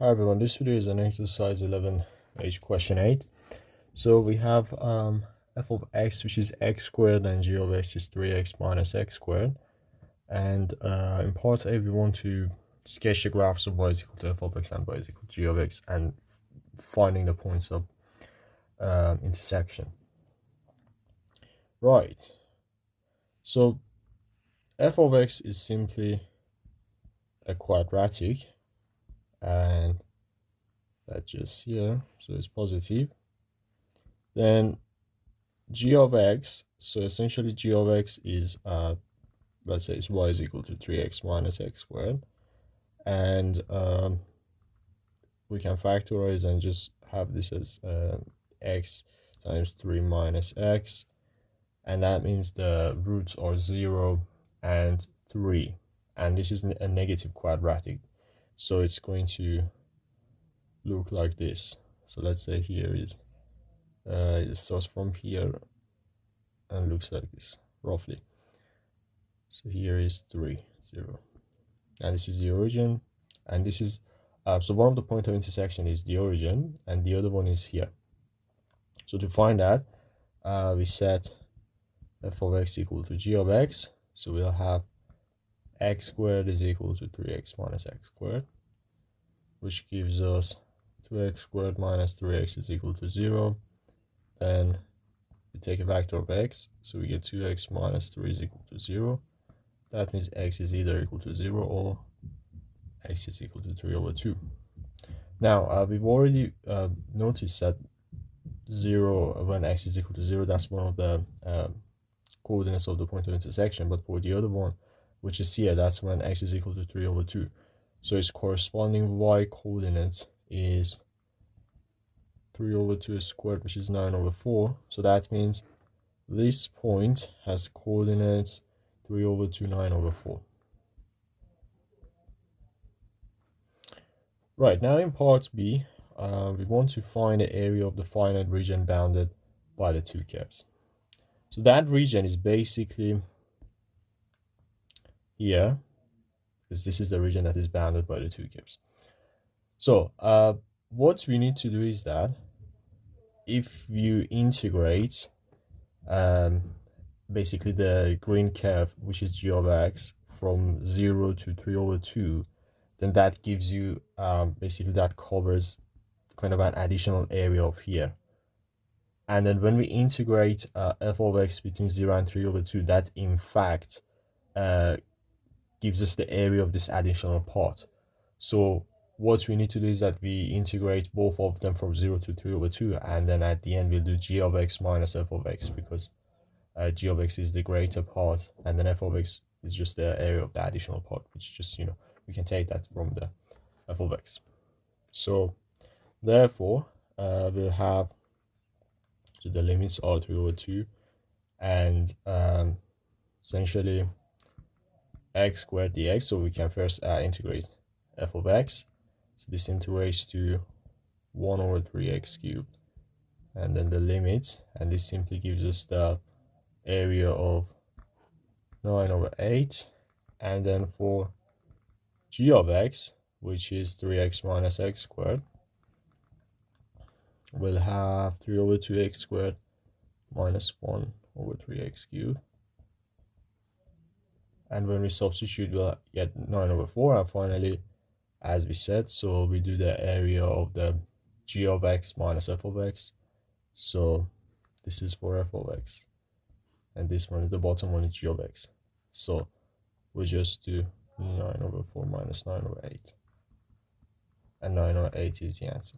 Hi everyone, this video is an exercise 11H question 8. So we have f of x, which is x squared, and g of x is 3x minus x squared. And in part A, we want to sketch the graphs of y is equal to f of x and y is equal to g of x, and finding the points of intersection. Right. So f of x is simply a quadratic, and that's just here, so it's positive. Then g of x, so essentially g of x is let's say it's y is equal to 3x minus x squared, and we can factorize and just have this as x times 3 minus x, and that means the roots are 0 and 3, and this is a negative quadratic, so it's going to look like this. So let's say here is it starts from here and looks like this roughly. So here is 3, 0, and this is the origin, and this is so one of the point of intersection is the origin and the other one is here. So to find that, we set f of x equal to g of x, so we'll have x squared is equal to 3x minus x squared, which gives us 2x squared minus 3x is equal to 0. Then we take a vector of x, so we get 2x minus 3 is equal to 0. That means x is either equal to 0 or x is equal to 3 over 2. Now, we've already noticed that 0, when x is equal to 0, that's one of the coordinates of the point of intersection. But for the other one, which is here, that's when x is equal to 3 over 2. So its corresponding y coordinate is 3 over 2 squared, which is 9 over 4. So that means this point has coordinates 3 over 2, 9 over 4. Right, now in part B, we want to find the area of the finite region bounded by the two curves. So that region is basically here, because this is the region that is bounded by the two curves. So what we need to do is that if you integrate basically the green curve, which is g of x, from 0 to 3 over 2, then that gives you basically that covers kind of an additional area of here. And then when we integrate f of x between 0 and 3 over 2, that in fact gives us the area of this additional part. So what we need to do is that we integrate both of them from 0 to 3 over 2, and then at the end we'll do g of x minus f of x, because g of x is the greater part, and then f of x is just the area of the additional part, which just, we can take that from the f of x. So therefore we'll have, so the limits are 3 over 2, and essentially x squared dx, so we can first integrate f of x, so this integrates to 1 over 3x cubed, and then the limit, and this simply gives us the area of 9 over 8, and then for g of x, which is 3x minus x squared, we'll have 3 over 2x squared minus 1 over 3x cubed, and when we substitute, we'll get 9 over 4, and finally, as we said, so we do the area of the g of x minus f of x, so this is for f of x, and this one is the bottom one is g of x, so we just do 9 over 4 minus 9 over 8, and 9 over 8 is the answer.